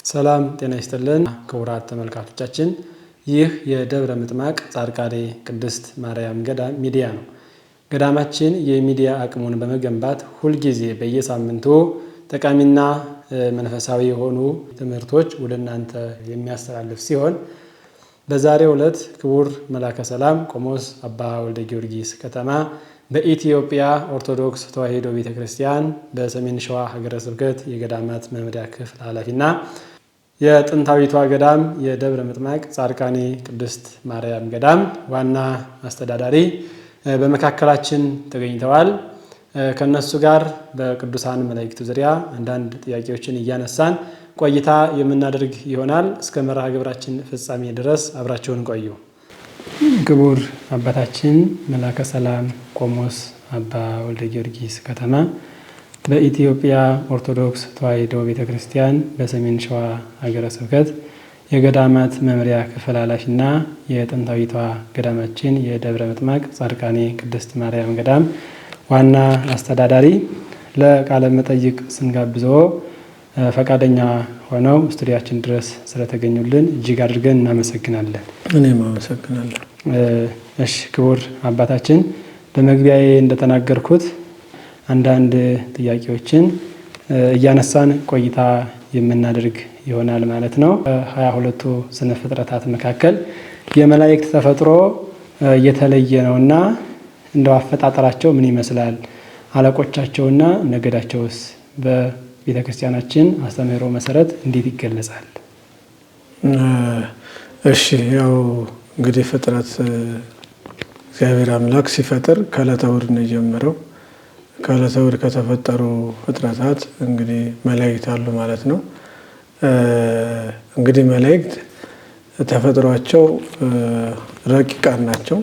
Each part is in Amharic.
ሰላም ጤና ይስጥልን ክቡራት ተመልካቾቻችን፣ ይህ የደብረ ምጥማቅ ጻድቃኔ ቅድስት ማርያም ገዳም ሚዲያ ነው። ገዳማችን የሚዲያ አቅሙን በመገንባት ሁልጊዜ በየሳምንቱ ጠቃሚና መንፈሳዊ የሆኑ ትምህርቶች ወደ እናንተ የሚያስተላልፍ ሲሆን በዛሬው ዕለት ክቡር መላከ ሰላም ቆሞስ አባ ወልደ ጊዮርጊስ ከተማ በኢትዮጵያ ኦርቶዶክስ ተዋሕዶ ቤተክርስቲያን በሰሜን ሸዋ ሀገረ ስብከት የገዳማት መምሪያ ክፍል ኃላፊና የጥንታዊቷ ገዳም የደብረ ምጥማቅ ጻድቃኔ ቅድስት ማርያም ገዳም ዋና አስተዳዳሪ በመካከላችን ተገኝተዋል። ከነሱ ጋር በቅዱሳን መላእክት ዙሪያ አንዳንድ ጥያቄዎችን እያነሳን ቆይታ የምናደርግ ይሆናል። እስከ መርሃ ግብራችን ፍጻሜ ድረስ አብራችሁን ቆዩ። ክቡር አባታችን መላከ ሰላም ቆሞስ አባ ወልደ ጊዮርጊስ ከተማ በኢትዮጵያ ኦርቶዶክስ ተዋሕዶ ቤተክርስቲያን በሰሜን ሸዋ ሀገረ ስብከት የገዳማት መምሪያ ክፍል ኃላፊና የጥንታዊቷ ገዳማችን የደብረ ምጥማቅ ጻድቃኔ ቅድስት ማርያም ገዳም ዋና አስተዳዳሪ ለቃለ መጠይቅ ስንጋብዘው ፈቃደኛ ሆነው ስቱዲያችን ድረስ ስለተገኙልን እጅግ አድርገን እናመሰግናለን። እኔም አመሰግናለሁ። እሺ ክቡር አባታችን በመግቢያዬ እንደተናገርኩት አንዳንድ ጥያቄዎችን እያነሳን ቆይታ የምናደርግ ይሆናል ማለት ነው። 22ቱ ስነ ፍጥረታት መካከል የመላእክት ተፈጥሮ የተለየ ነውና እንደው አፈጣጠራቸው ምን ይመስላል? አለቆቻቸውና ነገዳቸውስ በቤተ ክርስቲያናችን አስተምህሮ መሰረት እንዴት ይገለጻል? እሺ ያው እንግዲህ ፍጥረት እግዚአብሔር አምላክ ሲፈጥር ከዕለተ እሑድ ነው የጀመረው። ከዕለተ እሑድ ከተፈጠሩ ፍጥረታት እንግዲህ መላእክት አሉ ማለት ነው። እንግዲህ መላእክት ተፈጥሯቸው ረቂቃን ናቸው።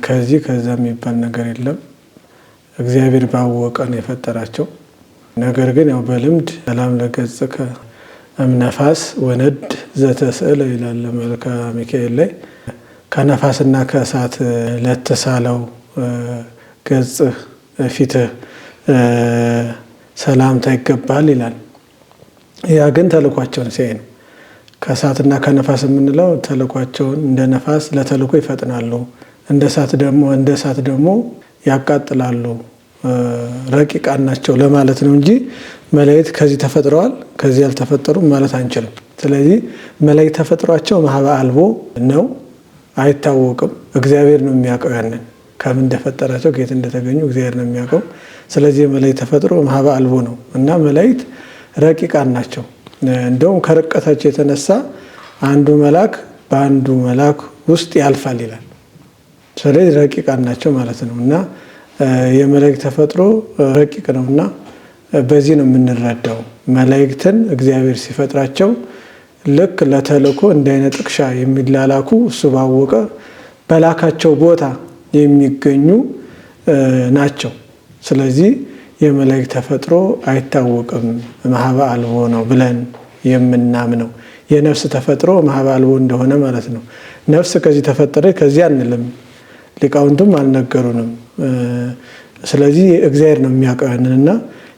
ከዛ የሚባል ነገር የለም። እግዚአብሔር ባወቀ ነው የፈጠራቸው። ነገር ግን ያው በልምድ ሰላም ለገጽከ እምነፋስ ወነድ ዘተስዕለ ይላል መልካ ሚካኤል ላይ ከነፋስና ከእሳት ለተሳለው ገጽህ ፊትህ ሰላምታ ይገባል ይላል። ያ ግን ተልኳቸውን ሲያይ ነው። ከእሳትና ከነፋስ የምንለው ተልኳቸውን እንደ ነፋስ ለተልኮ ይፈጥናሉ፣ እንደ እሳት ደግሞ ያቃጥላሉ፣ ረቂቃን ናቸው ለማለት ነው እንጂ መላእክት ከዚህ ተፈጥረዋል ከዚህ ያልተፈጠሩም ማለት አንችልም። ስለዚህ መላእክት ተፈጥሯቸው ማህበ አልቦ ነው፣ አይታወቅም። እግዚአብሔር ነው የሚያውቀው። ያንን ከምን እንደፈጠራቸው ከየት እንደተገኙ እግዚአብሔር ነው የሚያውቀው። ስለዚህ የመላእክት ተፈጥሮ ማህበ አልቦ ነው እና መላእክት ረቂቃን ናቸው። እንደውም ከርቀታቸው የተነሳ አንዱ መልአክ በአንዱ መልአክ ውስጥ ያልፋል ይላል። ስለዚህ ረቂቃን ናቸው ማለት ነው እና የመላእክት ተፈጥሮ ረቂቅ ነው እና በዚህ ነው የምንረዳው። መላእክትን እግዚአብሔር ሲፈጥራቸው ልክ ለተልእኮ እንደ አይነት ጥቅሻ የሚላላኩ እሱ ባወቀ በላካቸው ቦታ የሚገኙ ናቸው። ስለዚህ የመላእክት ተፈጥሮ አይታወቅም፣ ማህበ አልቦ ነው ብለን የምናምነው የነፍስ ተፈጥሮ ማህበ አልቦ እንደሆነ ማለት ነው። ነፍስ ከዚህ ተፈጠረ ከዚህ አንልም፣ ሊቃውንቱም አልነገሩንም። ስለዚህ እግዚአብሔር ነው የሚያውቀው ያንንና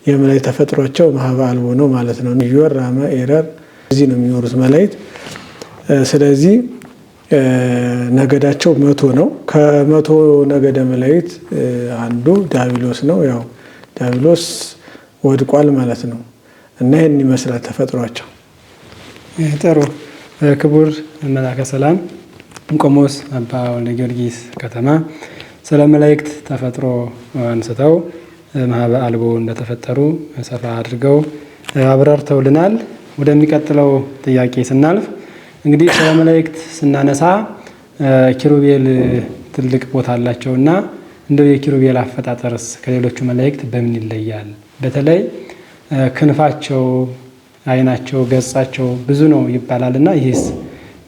የመላእክት ተፈጥሯቸው ማህበ አልቦ ነው ማለት ነው። ኢዮር ራማ ኤረር እዚህ ነው የሚኖሩት መላእክት። ስለዚህ ነገዳቸው 100 ነው። ከ100 ነገደ መላእክት አንዱ ዲያብሎስ ነው። ያው ዲያብሎስ ወድቋል ማለት ነው እና ይህን ይመስላል ተፈጥሯቸው። ጥሩ። ክቡር መላከ ሰላም ቆሞስ አባ ወልደ ጊዮርጊስ ከተማ ስለ መላእክት ተፈጥሮ አንስተው ማህበ አልቦ እንደተፈጠሩ ሰፋ አድርገው አብራርተውልናል። ወደሚቀጥለው ጥያቄ ስናልፍ እንግዲህ ስለ መላእክት ስናነሳ ኪሩቤል ትልቅ ቦታ አላቸውና እንደው የኪሩቤል አፈጣጠርስ ከሌሎቹ መላእክት በምን ይለያል? በተለይ ክንፋቸው፣ አይናቸው፣ ገጻቸው ብዙ ነው ይባላልና ይህስ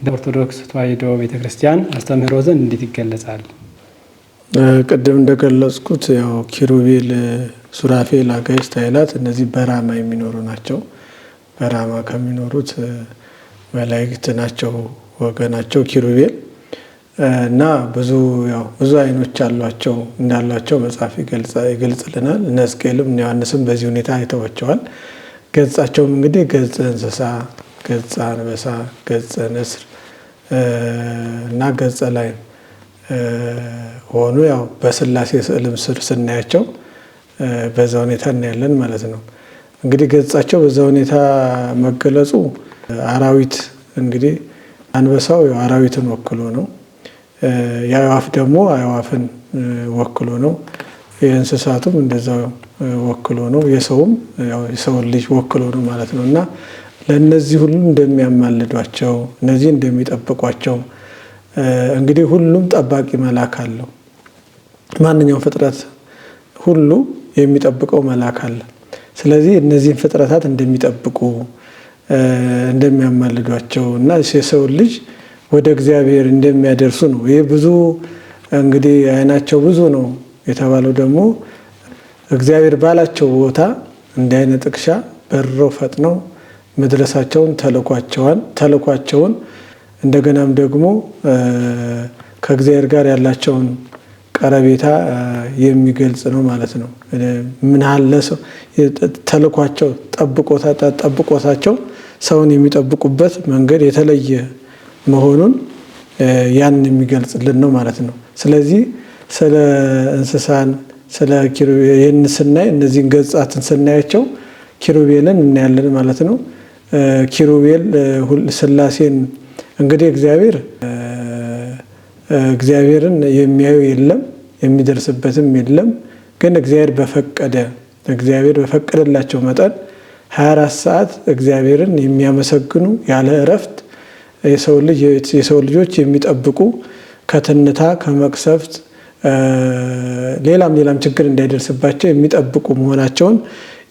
በኦርቶዶክስ ተዋሕዶ ቤተክርስቲያን አስተምህሮ ዘንድ እንዴት ይገለጻል? ቅድም እንደገለጽኩት ያው ኪሩቤል፣ ሱራፌል፣ አጋዕዝተ ኃይላት እነዚህ በራማ የሚኖሩ ናቸው። በራማ ከሚኖሩት መላእክት ናቸው ወገናቸው ኪሩቤል። እና ብዙ አይኖች እንዳሏቸው መጽሐፍ ይገልጽልናል። እነ ሕዝቅኤልም እነ ዮሐንስም በዚህ ሁኔታ አይተዋቸዋል። ገጻቸውም እንግዲህ ገጸ እንስሳ፣ ገጸ አንበሳ፣ ገጸ ንስር እና ገጸ ላይም ሆኑ በስላሴ ስዕልም ስር ስናያቸው በዛ ሁኔታ እናያለን ማለት ነው። እንግዲህ ገጻቸው በዛ ሁኔታ መገለጹ አራዊት እንግዲህ አንበሳው አራዊትን ወክሎ ነው። የአዕዋፍ ደግሞ አዕዋፍን ወክሎ ነው። የእንስሳቱም እንደዛው ወክሎ ነው። የሰውም የሰውን ልጅ ወክሎ ነው ማለት ነው እና ለእነዚህ ሁሉ እንደሚያማልዷቸው እነዚህ እንደሚጠብቋቸው እንግዲህ ሁሉም ጠባቂ መልአክ አለው። ማንኛውም ፍጥረት ሁሉ የሚጠብቀው መልአክ አለ። ስለዚህ እነዚህን ፍጥረታት እንደሚጠብቁ እንደሚያማልዷቸው እና የሰው ልጅ ወደ እግዚአብሔር እንደሚያደርሱ ነው። ይህ ብዙ እንግዲህ አይናቸው ብዙ ነው የተባለው ደግሞ እግዚአብሔር ባላቸው ቦታ እንዲህ አይነት ጥቅሻ በረው ፈጥነው መድረሳቸውን ተልኳቸውን እንደገናም ደግሞ ከእግዚአብሔር ጋር ያላቸውን ቀረቤታ የሚገልጽ ነው ማለት ነው። ምን ያህል ሰው ተልኳቸው ጠብቆታቸው ሰውን የሚጠብቁበት መንገድ የተለየ መሆኑን ያን የሚገልጽልን ነው ማለት ነው። ስለዚህ ስለ እንስሳን ስለ ኪሩቤል ስናይ እነዚህን ገጻትን ስናያቸው ኪሩቤልን እናያለን ማለት ነው። ኪሩቤል ስላሴን እንግዲህ እግዚአብሔርን የሚያዩ የለም የሚደርስበትም የለም። ግን እግዚአብሔር በፈቀደላቸው መጠን 24 ሰዓት እግዚአብሔርን የሚያመሰግኑ ያለ እረፍት የሰው ልጆች የሚጠብቁ ከትንታ ከመቅሰፍት ሌላም ችግር እንዳይደርስባቸው የሚጠብቁ መሆናቸውን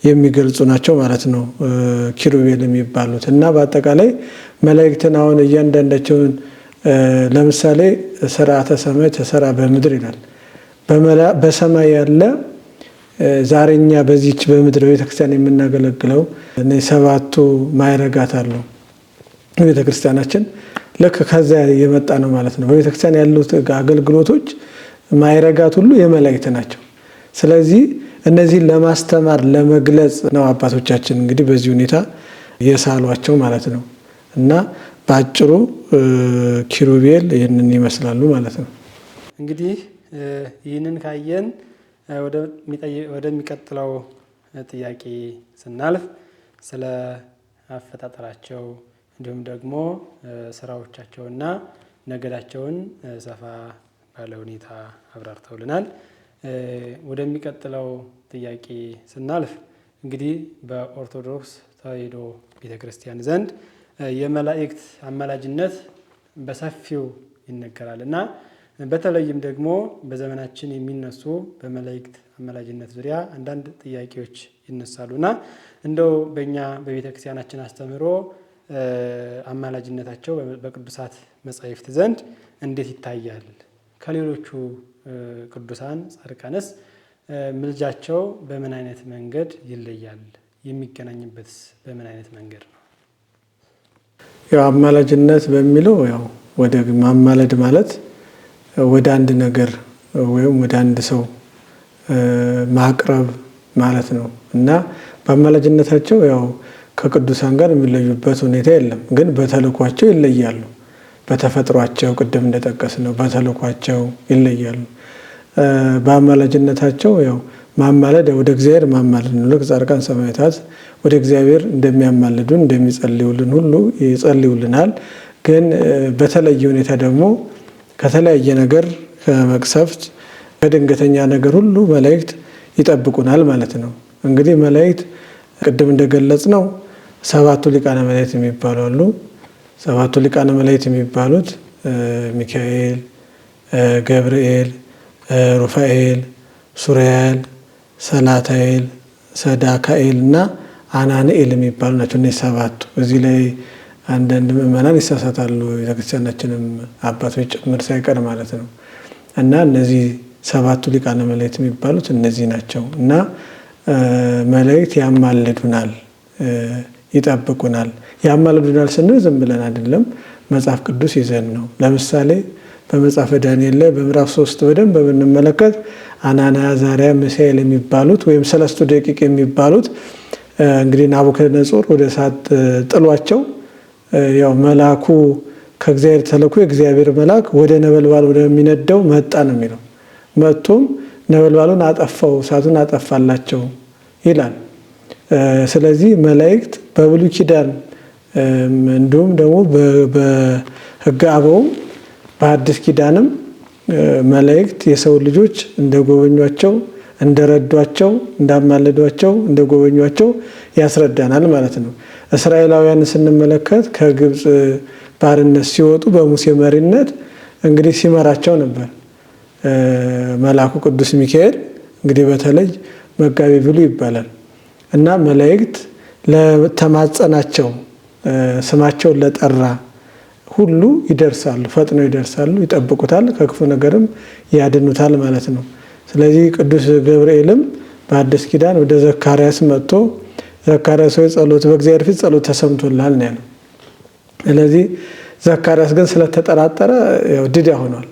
የሚገልጹ ናቸው ማለት ነው ኪሩቤል የሚባሉት። እና በአጠቃላይ መላእክትን አሁን እያንዳንዳቸውን ለምሳሌ ስርዓተ ሰማይ ተሰራ በምድር ይላል። በሰማይ ያለ ዛሬኛ በዚች በምድር ቤተክርስቲያን የምናገለግለው ሰባቱ ማዕረጋት አሉ። ቤተክርስቲያናችን ልክ ከዛ የመጣ ነው ማለት ነው። በቤተክርስቲያን ያሉት አገልግሎቶች ማዕረጋት ሁሉ የመላእክት ናቸው። ስለዚህ እነዚህን ለማስተማር ለመግለጽ ነው አባቶቻችን እንግዲህ በዚህ ሁኔታ የሳሏቸው ማለት ነው። እና በአጭሩ ኪሩቤል ይህንን ይመስላሉ ማለት ነው። እንግዲህ ይህንን ካየን ወደሚቀጥለው ጥያቄ ስናልፍ ስለ አፈጣጠራቸው እንዲሁም ደግሞ ስራዎቻቸውና ነገዳቸውን ሰፋ ባለ ሁኔታ አብራርተውልናል። ወደሚቀጥለው ጥያቄ ስናልፍ እንግዲህ በኦርቶዶክስ ተዋሕዶ ቤተክርስቲያን ዘንድ የመላእክት አማላጅነት በሰፊው ይነገራል እና በተለይም ደግሞ በዘመናችን የሚነሱ በመላእክት አማላጅነት ዙሪያ አንዳንድ ጥያቄዎች ይነሳሉና እንደው በእኛ በቤተክርስቲያናችን አስተምህሮ አማላጅነታቸው በቅዱሳት መጻሕፍት ዘንድ እንዴት ይታያል? ከሌሎቹ ቅዱሳን ጻድቃንስ ምልጃቸው በምን አይነት መንገድ ይለያል? የሚገናኝበትስ በምን አይነት መንገድ ነው? አማላጅነት በሚለው ወደ ማማለድ ማለት ወደ አንድ ነገር ወይም ወደ አንድ ሰው ማቅረብ ማለት ነው እና በአማላጅነታቸው ከቅዱሳን ጋር የሚለዩበት ሁኔታ የለም። ግን በተልኳቸው ይለያሉ። በተፈጥሯቸው ቅድም እንደጠቀስነው በተልኳቸው ይለያሉ። በአማላጅነታቸው ማማለድ ወደ እግዚአብሔር ማማለድ ነው። ልክ ጻድቃን ሰማዕታት ወደ እግዚአብሔር እንደሚያማልዱን እንደሚጸልዩልን ሁሉ ይጸልዩልናል። ግን በተለየ ሁኔታ ደግሞ ከተለያየ ነገር ከመቅሰፍት ከድንገተኛ ነገር ሁሉ መላእክት ይጠብቁናል ማለት ነው። እንግዲህ መላእክት ቅድም እንደገለጽ ነው ሰባቱ ሊቃነ መላእክት የሚባሉ አሉ። ሰባቱ ሊቃነ መላእክት የሚባሉት ሚካኤል፣ ገብርኤል፣ ሩፋኤል፣ ሱሪያል፣ ሰላታኤል፣ ሰዳካኤል እና አናንኤል የሚባሉ ናቸው። እነዚህ ሰባቱ እዚህ ላይ አንዳንድ ምዕመናን ይሳሳታሉ፣ ቤተክርስቲያናችንም አባቶች ጭምር ሳይቀር ማለት ነው። እና እነዚህ ሰባቱ ሊቃነ መላእክት የሚባሉት እነዚህ ናቸው። እና መላእክት ያማልዱናል፣ ይጠብቁናል። ያማልዱናል ስንል ዝም ብለን አይደለም፣ መጽሐፍ ቅዱስ ይዘን ነው። ለምሳሌ በመጽሐፈ ዳንኤል ላይ በምዕራፍ 3 በደንብ በምንመለከት አናንያ፣ አዛርያ፣ ሚሳኤል የሚባሉት ወይም ሰለስቱ ደቂቅ የሚባሉት እንግዲህ ናቡከደነጾር ወደ እሳት ጥሏቸው ያው መልአኩ ከእግዚአብሔር ተልኮ የእግዚአብሔር መልአክ ወደ ነበልባል ወደሚነደው መጣ ነው የሚለው። መጥቶም ነበልባሉን አጠፋው፣ እሳቱን አጠፋላቸው ይላል። ስለዚህ መላእክት በብሉይ ኪዳን እንዲሁም ደግሞ በሕገ አበው በአዲስ ኪዳንም መላእክት የሰው ልጆች እንደጎበኟቸው፣ እንደረዷቸው፣ እንዳማለዷቸው፣ እንደጎበኟቸው ያስረዳናል ማለት ነው። እስራኤላውያን ስንመለከት ከግብፅ ባርነት ሲወጡ በሙሴ መሪነት እንግዲህ ሲመራቸው ነበር መልአኩ ቅዱስ ሚካኤል። እንግዲህ በተለይ መጋቤ ብሉይ ይባላል እና መላእክት ለተማጸናቸው ስማቸውን ለጠራ ሁሉ ይደርሳሉ፣ ፈጥነው ይደርሳሉ፣ ይጠብቁታል፣ ከክፉ ነገርም ያድኑታል ማለት ነው። ስለዚህ ቅዱስ ገብርኤልም በአዲስ ኪዳን ወደ ዘካርያስ መጥቶ ዘካርያስ ሆይ ጸሎት በእግዚአብሔር ፊት ጸሎት ተሰምቶልሃል ነው ያለው። ስለዚህ ዘካርያስ ግን ስለተጠራጠረ ያው ድዳ ሆኗል።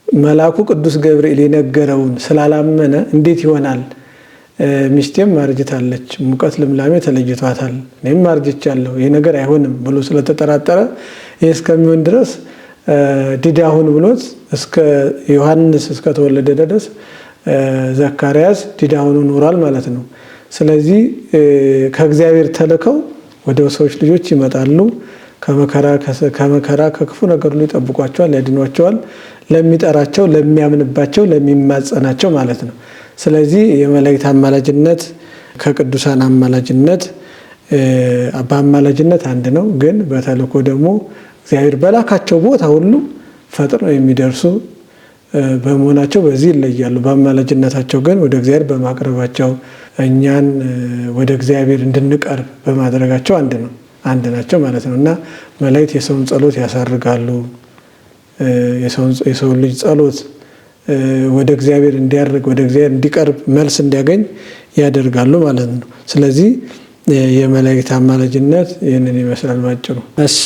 መልአኩ ቅዱስ ገብርኤል የነገረውን ስላላመነ እንዴት ይሆናል? ሚስቴም ማርጅታለች፣ ሙቀት ልምላሜ ተለይቷታል፣ እኔም ማርጅቻለሁ፣ ይህ ነገር አይሆንም ብሎ ስለተጠራጠረ ይህ እስከሚሆን ድረስ ድዳ ሁን ብሎት እስከ ዮሐንስ እስከተወለደ ድረስ ዘካርያስ ድዳ ሆኖ ኖሯል ማለት ነው። ስለዚህ ከእግዚአብሔር ተልከው ወደ ሰዎች ልጆች ይመጣሉ። ከመከራ ከክፉ ነገር ሁሉ ይጠብቋቸዋል፣ ያድኗቸዋል፣ ለሚጠራቸው፣ ለሚያምንባቸው፣ ለሚማጸናቸው ማለት ነው። ስለዚህ የመላእክት አማላጅነት ከቅዱሳን አማላጅነት በአማላጅነት አንድ ነው። ግን በተልእኮ ደግሞ እግዚአብሔር በላካቸው ቦታ ሁሉ ፈጥነው የሚደርሱ በመሆናቸው በዚህ ይለያሉ። በአማላጅነታቸው ግን ወደ እግዚአብሔር በማቅረባቸው እኛን ወደ እግዚአብሔር እንድንቀርብ በማድረጋቸው አንድ ናቸው ማለት ነው እና መላእክት የሰውን ጸሎት ያሳርጋሉ። የሰውን ልጅ ጸሎት ወደ እግዚአብሔር እንዲያርግ፣ ወደ እግዚአብሔር እንዲቀርብ፣ መልስ እንዲያገኝ ያደርጋሉ ማለት ነው። ስለዚህ የመላእክት አማላጅነት ይህንን ይመስላል ባጭሩ። እሺ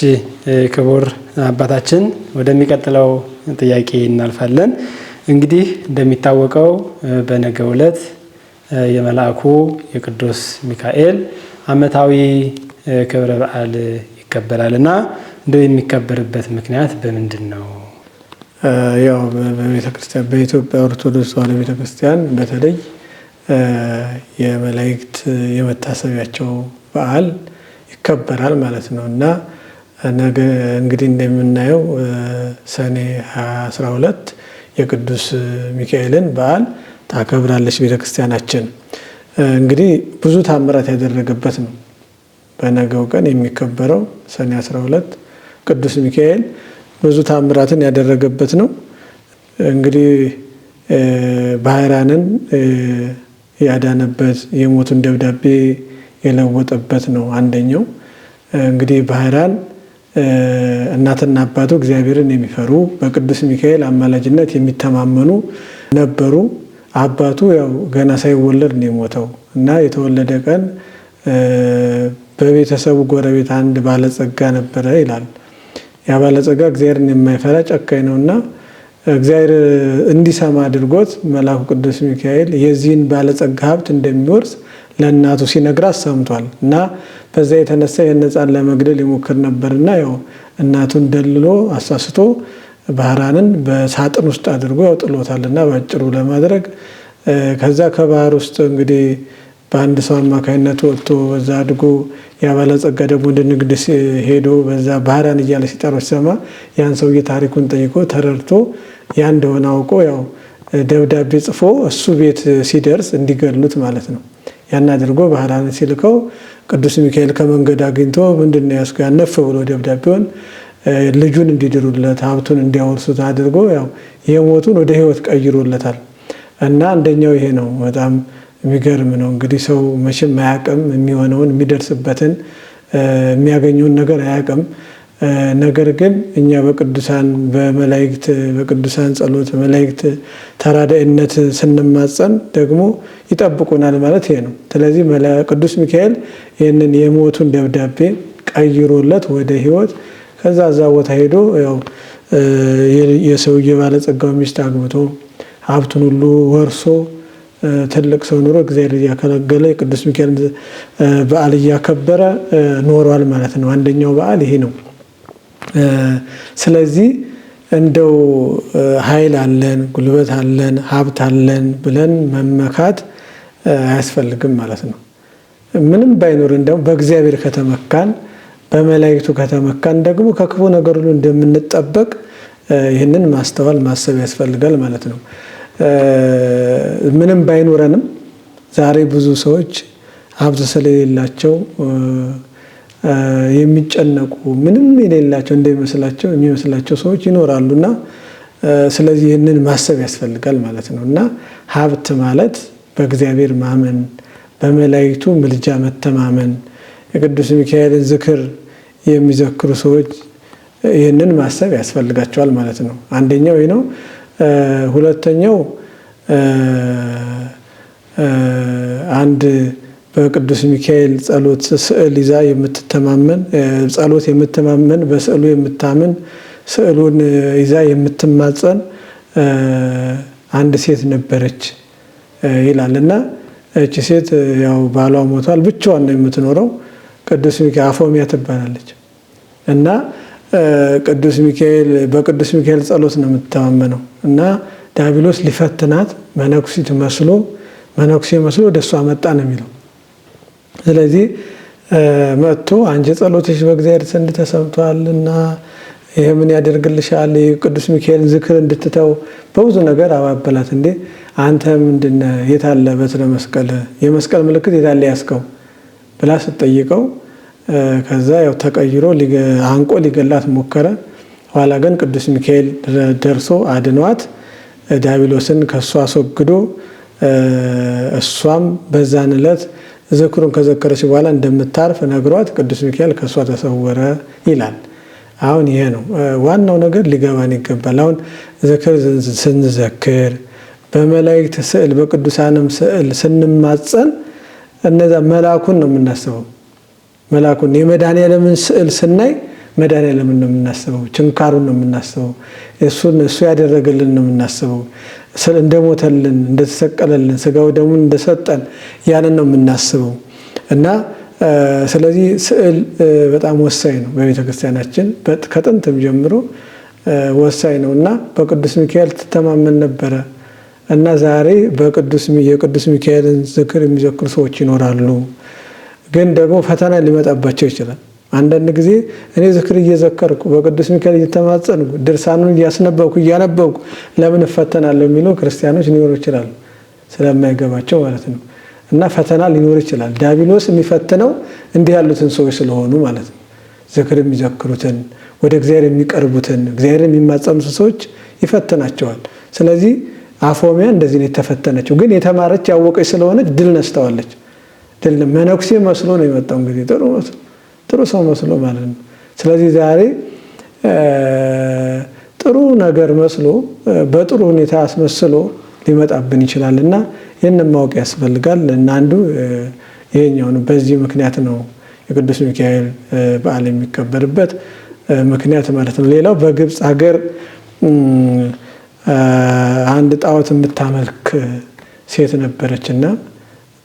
ክቡር አባታችን ወደሚቀጥለው ጥያቄ እናልፋለን። እንግዲህ እንደሚታወቀው በነገው ዕለት የመልአኩ የቅዱስ ሚካኤል ዓመታዊ ክብረ በዓል ይከበራል እና እንደው የሚከበርበት ምክንያት በምንድን ነው? ያው በቤተክርስቲያን በኢትዮጵያ ኦርቶዶክስ ተዋሕዶ ቤተክርስቲያን በተለይ የመላእክት የመታሰቢያቸው በዓል ይከበራል ማለት ነው እና ነገ እንግዲህ እንደምናየው ሰኔ 12 የቅዱስ ሚካኤልን በዓል ታከብራለች ቤተክርስቲያናችን። እንግዲህ ብዙ ታምራት ያደረገበት ነው። በነገው ቀን የሚከበረው ሰኔ 12 ቅዱስ ሚካኤል ብዙ ታምራትን ያደረገበት ነው። እንግዲህ ባህራንን ያዳነበት የሞቱን ደብዳቤ የለወጠበት ነው አንደኛው። እንግዲህ ባህራን እናትና አባቱ እግዚአብሔርን የሚፈሩ በቅዱስ ሚካኤል አማላጅነት የሚተማመኑ ነበሩ። አባቱ ያው ገና ሳይወለድ ነው የሞተው እና የተወለደ ቀን በቤተሰቡ ጎረቤት አንድ ባለጸጋ ነበረ ይላል። ያ ባለጸጋ እግዚአብሔርን የማይፈራ ጨካኝ ነውና እግዚአብሔር እንዲሰማ አድርጎት መልአኩ ቅዱስ ሚካኤል የዚህን ባለጸጋ ሀብት እንደሚወርስ ለእናቱ ሲነግራት ሰምቷል እና በዛ የተነሳ የነፃን ለመግደል ይሞክር ነበርና ያው እናቱን ደልሎ አሳስቶ ባህራንን በሳጥን ውስጥ አድርጎ ያው ጥሎታልና ባጭሩ ለማድረግ ከዛ ከባህር ውስጥ እንግዲህ በአንድ ሰው አማካይነት ወጥቶ በዛ አድጎ ያ ባለጸጋ ደግሞ ወደ ንግድ ሄዶ በዛ ባህራን እያለ ሲጠራው ሲሰማ ያን ሰውዬ ታሪኩን ጠይቆ ተረድቶ ያ እንደሆነ አውቆ ያው ደብዳቤ ጽፎ እሱ ቤት ሲደርስ እንዲገሉት ማለት ነው። ያን አድርጎ ባህራን ሲልከው ቅዱስ ሚካኤል ከመንገድ አግኝቶ ምንድነው ያስጋር ነፍ ብሎ ደብዳቤውን ልጁን እንዲድሩለት ሀብቱን እንዲያወርሱት አድርጎ ያው የሞቱን ወደ ሕይወት ቀይሮለታል እና አንደኛው ይሄ ነው። በጣም የሚገርም ነው። እንግዲህ ሰው መቼም አያውቅም የሚሆነውን የሚደርስበትን የሚያገኘውን ነገር አያውቅም። ነገር ግን እኛ በቅዱሳን በመላእክት በቅዱሳን ጸሎት በመላእክት ተራዳኢነት ስንማጸን ደግሞ ይጠብቁናል ማለት ይሄ ነው። ስለዚህ ቅዱስ ሚካኤል ይህንን የሞቱን ደብዳቤ ቀይሮለት ወደ ሕይወት ከዛ ቦታ ሄዶ ያው የሰውዬ ባለጸጋው ሚስት አግብቶ ሀብቱን ሁሉ ወርሶ ትልቅ ሰው ኑሮ እግዚአብሔር እያገለገለ የቅዱስ ሚካኤል በዓል እያከበረ ኖሯል ማለት ነው። አንደኛው በዓል ይሄ ነው። ስለዚህ እንደው ኃይል አለን፣ ጉልበት አለን፣ ሀብት አለን ብለን መመካት አያስፈልግም ማለት ነው። ምንም ባይኖርን ደግሞ በእግዚአብሔር ከተመካን፣ በመላእክቱ ከተመካን ደግሞ ከክፉ ነገር ሁሉ እንደምንጠበቅ ይህንን ማስተዋል ማሰብ ያስፈልጋል ማለት ነው። ምንም ባይኖረንም ዛሬ ብዙ ሰዎች ሀብት ስለሌላቸው የሚጨነቁ ምንም የሌላቸው እንደሚመስላቸው የሚመስላቸው ሰዎች ይኖራሉና ስለዚህ ይህንን ማሰብ ያስፈልጋል ማለት ነው። እና ሀብት ማለት በእግዚአብሔር ማመን፣ በመላእክቱ ምልጃ መተማመን፣ የቅዱስ ሚካኤልን ዝክር የሚዘክሩ ሰዎች ይህንን ማሰብ ያስፈልጋቸዋል ማለት ነው። አንደኛው ይህ ነው። ሁለተኛው አንድ በቅዱስ ሚካኤል ጸሎት ስዕል ይዛ የምትተማመን ጸሎት የምትማመን በስዕሉ የምታምን ስዕሉን ይዛ የምትማጸን አንድ ሴት ነበረች ይላልና እቺ ሴት ያው ባሏ ሞቷል፣ ብቻዋን ነው የምትኖረው። ቅዱስ ሚካኤል አፎሚያ ትባላለች እና ቅዱስ ሚካኤል በቅዱስ ሚካኤል ጸሎት ነው የምትተማመነው እና ዲያብሎስ ሊፈትናት መነኩሲት መስሎ መነኩሴ መስሎ ወደሷ መጣ ነው የሚለው። ስለዚህ መጥቶ አንቺ ጸሎትሽ በእግዚአብሔር ዘንድ ተሰምቷልና ይሄ ምን ያደርግልሻል? የቅዱስ ሚካኤልን ዝክር እንድትተው በብዙ ነገር አባበላት። እንዴ አንተ ምንድነው? የታለ በትረ መስቀል የመስቀል ምልክት የታለ ያስከው ብላ ስትጠይቀው ከዛ ያው ተቀይሮ አንቆ ሊገላት ሞከረ። ኋላ ግን ቅዱስ ሚካኤል ደርሶ አድኗት ዲያብሎስን ከሷ አስወግዶ እሷም በዛን ዕለት ዝክሩን ከዘከረች በኋላ እንደምታርፍ ነግሯት ቅዱስ ሚካኤል ከሷ ተሰወረ ይላል። አሁን ይሄ ነው ዋናው ነገር ሊገባን ይገባል። አሁን ዝክር ስንዘክር በመላእክት ስዕል በቅዱሳንም ስዕል ስንማጸን እነዛ መላኩን ነው የምናስበው። መላኩን የመድኃኔዓለምን ስዕል ስናይ መድኃኔዓለምን ነው የምናስበው። ችንካሩን ነው የምናስበው። እሱ ያደረገልን ነው የምናስበው። እንደሞተልን፣ እንደተሰቀለልን፣ ስጋው ደሙን እንደሰጠን ያንን ነው የምናስበው እና ስለዚህ ስዕል በጣም ወሳኝ ነው በቤተ ክርስቲያናችን ከጥንትም ጀምሮ ወሳኝ ነው እና በቅዱስ ሚካኤል ትተማመን ነበረ እና ዛሬ የቅዱስ ሚካኤልን ዝክር የሚዘክሩ ሰዎች ይኖራሉ። ግን ደግሞ ፈተና ሊመጣባቸው ይችላል። አንዳንድ ጊዜ እኔ ዝክር እየዘከርኩ በቅዱስ ሚካኤል እየተማጸንኩ ድርሳኑን እያነበብኩ ለምን እፈተናለሁ የሚሉ ክርስቲያኖች ሊኖሩ ይችላሉ፣ ስለማይገባቸው ማለት ነው። እና ፈተና ሊኖር ይችላል። ዲያብሎስ የሚፈትነው እንዲህ ያሉትን ሰዎች ስለሆኑ ማለት ነው። ዝክር የሚዘክሩትን ወደ እግዚአብሔር የሚቀርቡትን እግዚአብሔር የሚማጸኑትን ሰዎች ይፈትናቸዋል። ስለዚህ አፎሚያ እንደዚህ ነው የተፈተነችው። ግን የተማረች ያወቀች ስለሆነች ድል ነስተዋለች። ድል መነኩሴ መስሎ ነው የመጣው። እንግዲህ ጥሩ ሰው መስሎ ማለት ነው። ስለዚህ ዛሬ ጥሩ ነገር መስሎ በጥሩ ሁኔታ አስመስሎ ሊመጣብን ይችላል እና ይህንን ማወቅ ያስፈልጋል። እና አንዱ ይሄኛው ነው። በዚህ ምክንያት ነው የቅዱስ ሚካኤል በዓል የሚከበርበት ምክንያት ማለት ነው። ሌላው በግብፅ ሀገር አንድ ጣዖት የምታመልክ ሴት ነበረች እና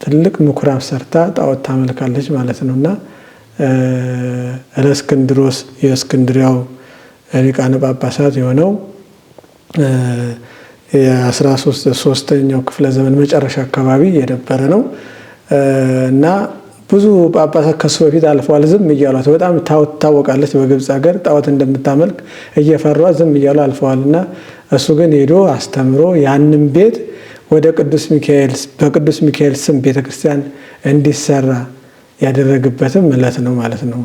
ትልቅ ምኩራብ ሰርታ ጣዖት ታመልካለች ማለት ነው እና እለእስክንድሮስ የእስክንድሪያው ሊቃነ ጳጳሳት የሆነው የ13ኛው ክፍለ ዘመን መጨረሻ አካባቢ የነበረ ነው እና ብዙ ጳጳሳት ከሱ በፊት አልፈዋል። ዝም እያሏት በጣም ታወቃለች። በግብፅ ሀገር ጣዖት እንደምታመልክ እየፈሯት ዝም እያሉ አልፈዋል እና እሱ ግን ሄዶ አስተምሮ ያንን ቤት ወደ በቅዱስ ሚካኤል ስም ቤተክርስቲያን እንዲሰራ ያደረግበትም ዕለት ነው ማለት ነው።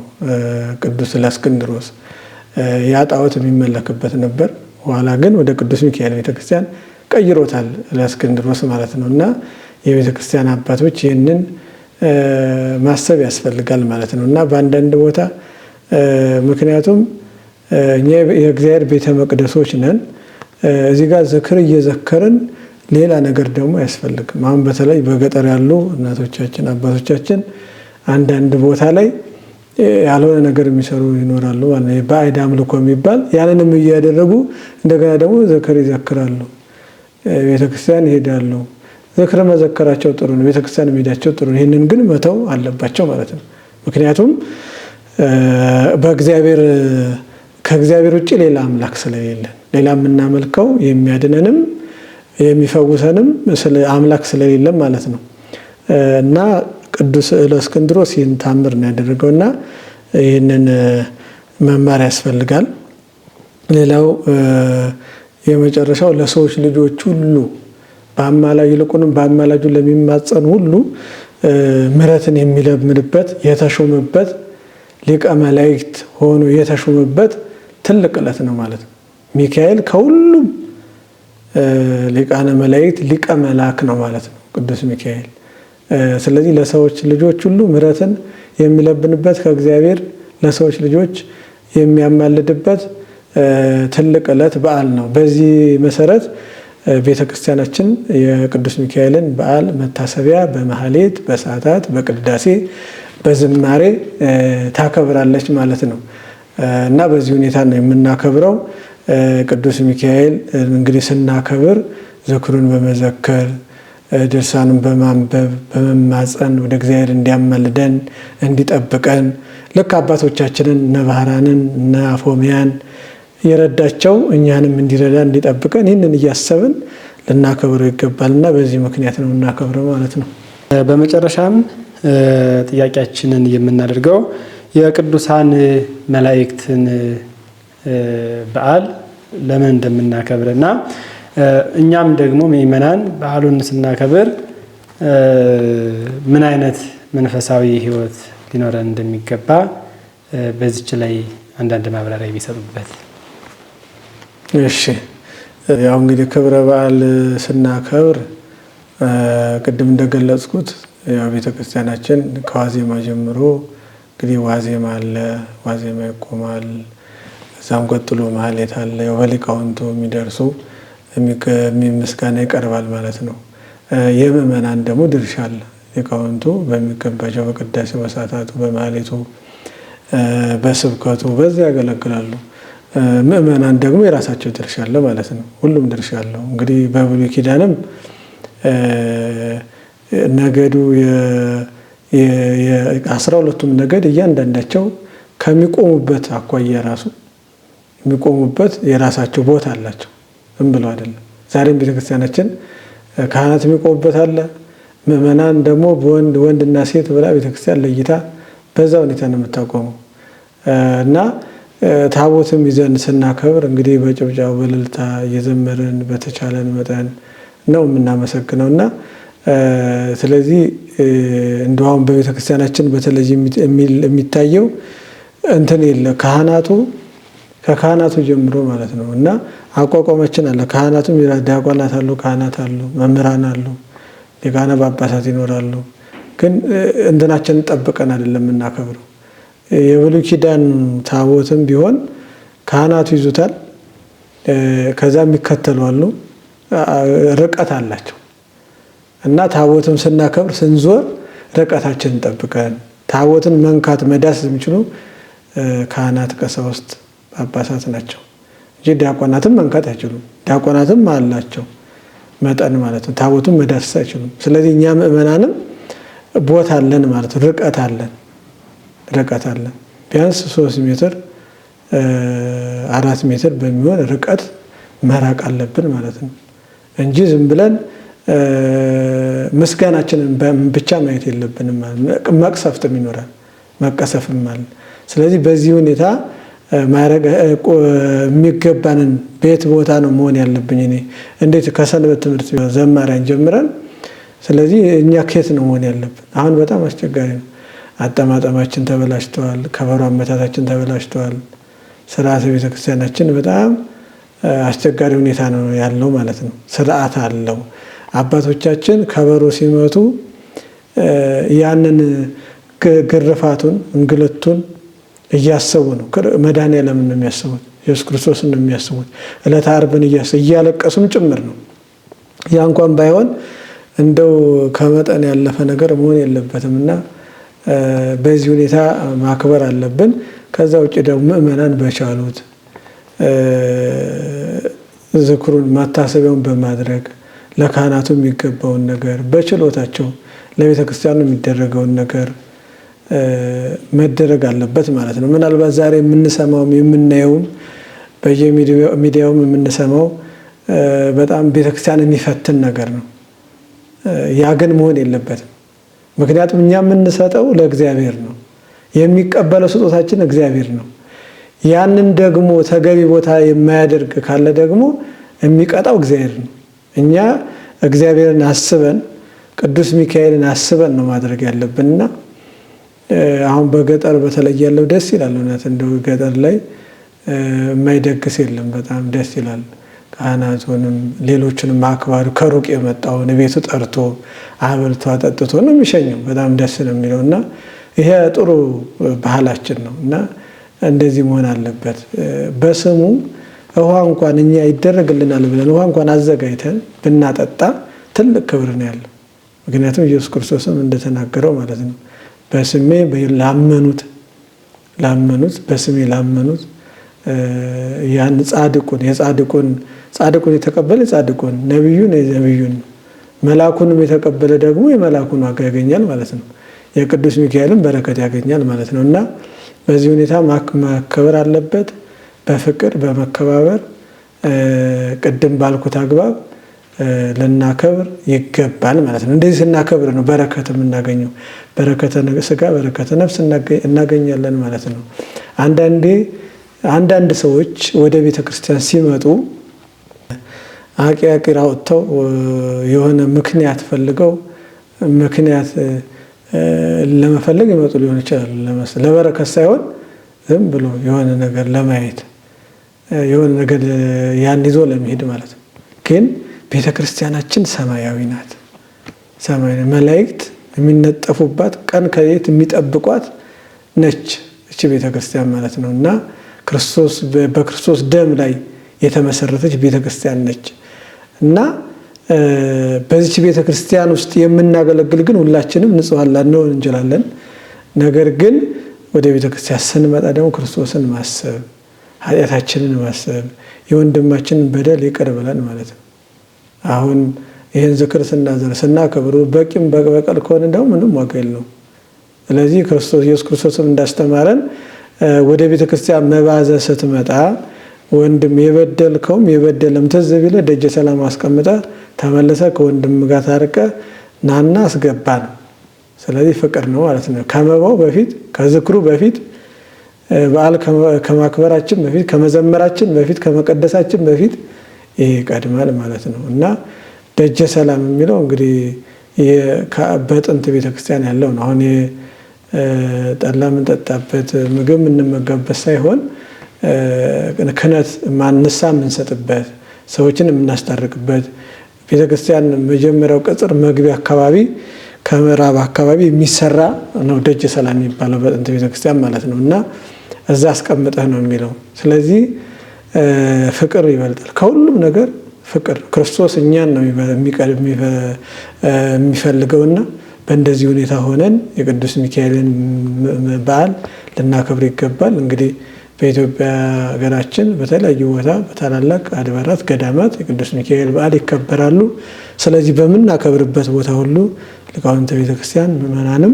ቅዱስ እለእስክንድሮስ ያ ጣዖት የሚመለክበት ነበር። ኋላ ግን ወደ ቅዱስ ሚካኤል ቤተክርስቲያን ቀይሮታል እለእስክንድሮስ ማለት ነው እና የቤተክርስቲያን አባቶች ይህንን ማሰብ ያስፈልጋል ማለት ነው እና በአንዳንድ ቦታ ምክንያቱም እኛ የእግዚአብሔር ቤተ መቅደሶች ነን። እዚህ ጋር ዝክር እየዘከርን ሌላ ነገር ደግሞ አያስፈልግም። አሁን በተለይ በገጠር ያሉ እናቶቻችን አባቶቻችን አንዳንድ ቦታ ላይ ያልሆነ ነገር የሚሰሩ ይኖራሉ ማለት ነው። ባዕድ አምልኮ የሚባል ያንንም እያደረጉ እንደገና ደግሞ ዘክር ይዘክራሉ፣ ቤተክርስቲያን ይሄዳሉ። ዝክር መዘከራቸው ጥሩ ነው፣ ቤተክርስቲያን መሄዳቸው ጥሩ ነው። ይህንን ግን መተው አለባቸው ማለት ነው። ምክንያቱም ከእግዚአብሔር ውጭ ሌላ አምላክ ስለሌለን፣ ሌላ የምናመልከው የሚያድነንም የሚፈውሰንም አምላክ ስለሌለን ማለት ነው። እና ቅዱስ እለእስክንድሮስ ይህን ታምር ነው ያደረገው እና ይህንን መማር ያስፈልጋል። ሌላው የመጨረሻው ለሰዎች ልጆች ሁሉ ይልቁንም በአማላጁ ለሚማጸን ሁሉ ምሕረትን የሚለምንበት የተሾመበት ሊቀ መላእክት ሆኖ የተሾመበት ትልቅ ዕለት ነው ማለት ነው። ሚካኤል ከሁሉም ሊቃነ መላእክት ሊቀ መልአክ ነው ማለት ነው ቅዱስ ሚካኤል። ስለዚህ ለሰዎች ልጆች ሁሉ ምሕረትን የሚለብንበት ከእግዚአብሔር ለሰዎች ልጆች የሚያማልድበት ትልቅ ዕለት በዓል ነው። በዚህ መሰረት ቤተክርስቲያናችን የቅዱስ ሚካኤልን በዓል መታሰቢያ በማህሌት፣ በሰዓታት፣ በቅዳሴ፣ በዝማሬ ታከብራለች ማለት ነው እና በዚህ ሁኔታ ነው የምናከብረው። ቅዱስ ሚካኤል እንግዲህ ስናከብር ዝክሩን በመዘከር ድርሳኑን በማንበብ በመማፀን ወደ እግዚአብሔር እንዲያማልደን እንዲጠብቀን ልክ አባቶቻችንን እነ ባህራንን እነ አፎሚያን የረዳቸው እኛንም እንዲረዳ እንዲጠብቀን ይህንን እያሰብን ልናከብረው ይገባል እና በዚህ ምክንያት ነው እናከብረው ማለት ነው። በመጨረሻም ጥያቄያችንን የምናደርገው የቅዱሳን መላእክትን በዓል ለምን እንደምናከብርና እኛም ደግሞ ምእመናን በዓሉን ስናከብር ምን አይነት መንፈሳዊ ሕይወት ሊኖረን እንደሚገባ በዚች ላይ አንዳንድ ማብራሪያ ቢሰጡበት። እሺ፣ ያው እንግዲህ ክብረ በዓል ስናከብር ቅድም እንደገለጽኩት ያው ቤተክርስቲያናችን ከዋዜማ ጀምሮ እንግዲህ ዋዜማ አለ፣ ዋዜማ ይቆማል። እዛም ቀጥሎ ማህሌት አለ። ያው በሊቃውንቱ የሚደርሱ ምስጋና ይቀርባል ማለት ነው። የምእመናን ደግሞ ድርሻ አለ። ሊቃውንቱ በሚገባቸው በቅዳሴው፣ በሰዓታቱ፣ በማህሌቱ፣ በስብከቱ በዚያ ያገለግላሉ። ምእመናን ደግሞ የራሳቸው ድርሻ አለ ማለት ነው። ሁሉም ድርሻ አለው። እንግዲህ በብሉይ ኪዳንም ነገዱ የ12ቱም ነገድ እያንዳንዳቸው ከሚቆሙበት አኳያ ራሱ የሚቆሙበት የራሳቸው ቦታ አላቸው። ዝም ብለው አይደለም። ዛሬም ቤተክርስቲያናችን ካህናት የሚቆሙበት አለ። ምእመናን ደግሞ ወንድና ሴት ብላ ቤተክርስቲያን ለይታ በዛ ሁኔታ ነው የምታቆመው እና ታቦትም ይዘን ስናከብር እንግዲህ በጭብጫው በእልልታ እየዘመርን በተቻለን መጠን ነው የምናመሰግነው እና ስለዚህ እንደውም በቤተክርስቲያናችን በተለይ የሚታየው እንትን የለ ከካህናቱ ጀምሮ ማለት ነው እና አቋቋማችን አለ። ካህናቱም ዲያቆናት አሉ፣ ካህናት አሉ፣ መምህራን አሉ፣ ሊቃነ ጳጳሳት ይኖራሉ። ግን እንትናችንን ጠብቀን አይደለም የምናከብረው። የብሉይ ኪዳን ታቦትም ቢሆን ካህናቱ ይዙታል፣ ከዛ የሚከተሉ አሉ፣ ርቀት አላቸው እና ታቦትም ስናከብር ስንዞር ርቀታችንን ጠብቀን ታቦትን መንካት መዳስ የሚችሉ ካህናት፣ ቀሳውስት፣ ጳጳሳት ናቸው እንጂ ዲያቆናትም መንካት አይችሉም። ዲያቆናትም አላቸው መጠን ማለት ነው። ታቦቱን መዳሰስ አይችሉም። ስለዚህ እኛ ምእመናንም ቦታ አለን ማለት ነው። ርቀት አለን። ቢያንስ 3 ሜትር 4 ሜትር በሚሆን ርቀት መራቅ አለብን ማለት ነው እንጂ ዝም ብለን ምስጋናችንን ብቻ ማየት የለብንም ማለት ነው። መቅሰፍትም ይኖራል፣ መቀሰፍም አለ። ስለዚህ በዚህ ሁኔታ ማረግ የሚገባንን ቤት ቦታ ነው መሆን ያለብኝ እኔ እንዴት ከሰንበት ትምህርት ዘማሪያን ጀምረን። ስለዚህ እኛ ከየት ነው መሆን ያለብን? አሁን በጣም አስቸጋሪ ነው። አጠማጠማችን ተበላሽተዋል፣ ከበሮ አመታታችን ተበላሽተዋል። ስርዓተ ቤተክርስቲያናችን በጣም አስቸጋሪ ሁኔታ ነው ያለው ማለት ነው። ስርዓት አለው። አባቶቻችን ከበሮ ሲመቱ ያንን ግርፋቱን እንግልቱን እያሰቡ ነው። መድኃኔዓለምን ነው የሚያስቡት፣ ኢየሱስ ክርስቶስን ነው የሚያስቡት። ዕለተ ዓርብን እያለቀሱም ጭምር ነው። ያ እንኳን ባይሆን እንደው ከመጠን ያለፈ ነገር መሆን የለበትም እና በዚህ ሁኔታ ማክበር አለብን። ከዛ ውጭ ደግሞ ምእመናን በቻሉት ዝክሩን መታሰቢያውን በማድረግ ለካህናቱ የሚገባውን ነገር በችሎታቸው ለቤተ ክርስቲያኑ የሚደረገውን ነገር መደረግ አለበት ማለት ነው። ምናልባት ዛሬ የምንሰማውም የምናየውም በየሚዲያውም የምንሰማው በጣም ቤተክርስቲያን የሚፈትን ነገር ነው። ያ ግን መሆን የለበትም። ምክንያቱም እኛ የምንሰጠው ለእግዚአብሔር ነው። የሚቀበለው ስጦታችን እግዚአብሔር ነው። ያንን ደግሞ ተገቢ ቦታ የማያደርግ ካለ ደግሞ የሚቀጣው እግዚአብሔር ነው። እኛ እግዚአብሔርን አስበን ቅዱስ ሚካኤልን አስበን ነው ማድረግ ያለብንና አሁን በገጠር በተለይ ያለው ደስ ይላል። እውነት እንደው ገጠር ላይ የማይደግስ የለም። በጣም ደስ ይላል። ካህናቱንም ሌሎችንም አክባሪ ከሩቅ የመጣውን ቤቱ ጠርቶ አበልቶ አጠጥቶ ነው የሚሸኘው። በጣም ደስ ነው የሚለውና ይሄ ጥሩ ባህላችን ነው እና እንደዚህ መሆን አለበት። በስሙ ውሃ እንኳን እኛ ይደረግልናል ብለን ውሃ እንኳን አዘጋጅተን ብናጠጣ ትልቅ ክብር ነው ያለው። ምክንያቱም ኢየሱስ ክርስቶስም እንደተናገረው ማለት ነው በስሜ ላመኑት በስሜ ላመኑት ያን ጻድቁን የተቀበለ ጻድቁን ነቢዩን የነቢዩን መልአኩንም የተቀበለ ደግሞ የመልአኩን ዋጋ ያገኛል ማለት ነው። የቅዱስ ሚካኤልን በረከት ያገኛል ማለት ነው እና በዚህ ሁኔታ መከበር አለበት። በፍቅር በመከባበር ቅድም ባልኩት አግባብ ልናከብር ይገባል ማለት ነው። እንደዚህ ስናከብር ነው በረከት የምናገኘው። በረከተ ስጋ በረከተ ነፍስ እናገኛለን ማለት ነው። አንዳንድ ሰዎች ወደ ቤተ ክርስቲያን ሲመጡ አቂያቂር አውጥተው የሆነ ምክንያት ፈልገው ምክንያት ለመፈለግ ይመጡ ሊሆን ይችላል። ለበረከት ሳይሆን ዝም ብሎ የሆነ ነገር ለማየት የሆነ ነገር ያን ይዞ ለመሄድ ማለት ነው። ግን ቤተ ክርስቲያናችን ሰማያዊ ናት። ሰማያዊ መላእክት የሚነጠፉባት ቀን ከሌት የሚጠብቋት ነች እቺ ቤተ ክርስቲያን ማለት ነው እና በክርስቶስ ደም ላይ የተመሰረተች ቤተ ክርስቲያን ነች እና በዚች ቤተ ክርስቲያን ውስጥ የምናገለግል ግን ሁላችንም ንጹሐን ላንሆን እንችላለን። ነገር ግን ወደ ቤተ ክርስቲያን ስንመጣ ደግሞ ክርስቶስን ማሰብ፣ ኃጢአታችንን ማሰብ፣ የወንድማችንን በደል ይቅር ብለን ማለት ነው። አሁን ይህን ዝክር ስናከብሩ በቂም በቀል ከሆነ ደግሞ ምንም ዋጋ የለውም። ስለዚህ ኢየሱስ ክርስቶስም እንዳስተማረን ወደ ቤተ ክርስቲያን መባዘ ስትመጣ ወንድም የበደልከውም የበደለም ትዝ ቢልህ ደጀ ሰላም አስቀምጠ ተመልሰ ከወንድም ጋር ታርቀ ናና አስገባ ነው። ስለዚህ ፍቅር ነው ማለት ነው። ከመባው በፊት ከዝክሩ በፊት በዓል ከማክበራችን በፊት ከመዘመራችን በፊት ከመቀደሳችን በፊት ይሄ ይቀድማል ማለት ነው እና ደጀ ሰላም የሚለው እንግዲህ በጥንት ቤተክርስቲያን ያለው ነው። አሁን ጠላ የምንጠጣበት ምግብ የምንመገብበት ሳይሆን ክህነት ማንሳ የምንሰጥበት ሰዎችን የምናስታርቅበት ቤተክርስቲያን መጀመሪያው ቅጽር መግቢያ አካባቢ ከምዕራብ አካባቢ የሚሰራ ነው ደጀ ሰላም የሚባለው በጥንት ቤተክርስቲያን ማለት ነው እና እዛ አስቀምጠህ ነው የሚለው። ስለዚህ ፍቅር ይበልጣል ከሁሉም ነገር ፍቅር። ክርስቶስ እኛን ነው የሚፈልገውና በእንደዚህ ሁኔታ ሆነን የቅዱስ ሚካኤልን በዓል ልናከብር ይገባል። እንግዲህ በኢትዮጵያ ሀገራችን በተለያዩ ቦታ በታላላቅ አድባራት ገዳማት የቅዱስ ሚካኤል በዓል ይከበራሉ። ስለዚህ በምናከብርበት ቦታ ሁሉ ሊቃውንተ ቤተክርስቲያን ምዕመናንም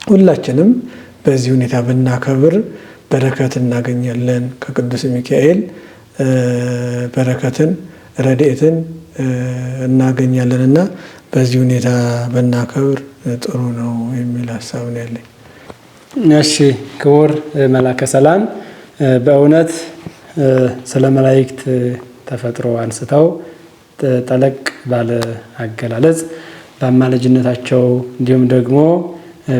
ሁላችንም በዚህ ሁኔታ ብናከብር በረከት እናገኛለን። ከቅዱስ ሚካኤል በረከትን ረድኤትን እናገኛለን እና በዚህ ሁኔታ ብናከብር ጥሩ ነው የሚል ሀሳብ ነው ያለኝ። እሺ ክቡር መላከ ሰላም በእውነት ስለ መላእክት ተፈጥሮ አንስተው ጠለቅ ባለ አገላለጽ በአማላጅነታቸው እንዲሁም ደግሞ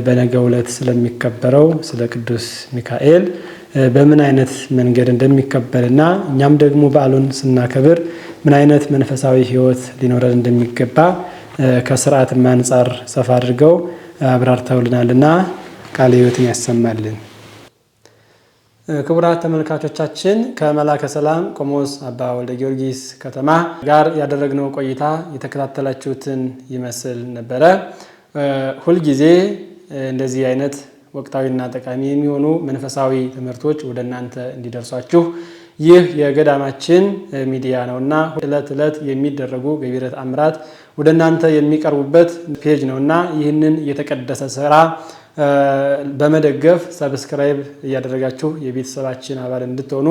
በነገው ዕለት ስለሚከበረው ስለ ቅዱስ ሚካኤል በምን አይነት መንገድ እንደሚከበርና እኛም ደግሞ በዓሉን ስናከብር ምን አይነት መንፈሳዊ ሕይወት ሊኖረን እንደሚገባ ከስርዓትም አንጻር ሰፋ አድርገው አብራርተውልናልና ቃለ ሕይወትን ያሰማልን። ክቡራት ተመልካቾቻችን ከመላከ ሰላም ቆሞስ አባ ወልደ ጊዮርጊስ ከተማ ጋር ያደረግነው ቆይታ የተከታተላችሁትን ይመስል ነበረ። ሁልጊዜ እንደዚህ አይነት ወቅታዊና ጠቃሚ የሚሆኑ መንፈሳዊ ትምህርቶች ወደ እናንተ እንዲደርሷችሁ ይህ የገዳማችን ሚዲያ ነውና ዕለት ዕለት የሚደረጉ ገቢረ ተአምራት ወደ እናንተ የሚቀርቡበት ፔጅ ነውና ይህንን የተቀደሰ ስራ በመደገፍ ሰብስክራይብ እያደረጋችሁ የቤተሰባችን አባል እንድትሆኑ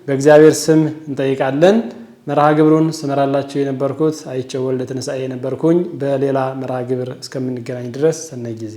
በእግዚአብሔር ስም እንጠይቃለን። መርሃ ግብሩን ስመራላችሁ የነበርኩት አይቸው ወልደ ትንሳኤ የነበርኩኝ። በሌላ መርሃ ግብር እስከምንገናኝ ድረስ ሰናይ ጊዜ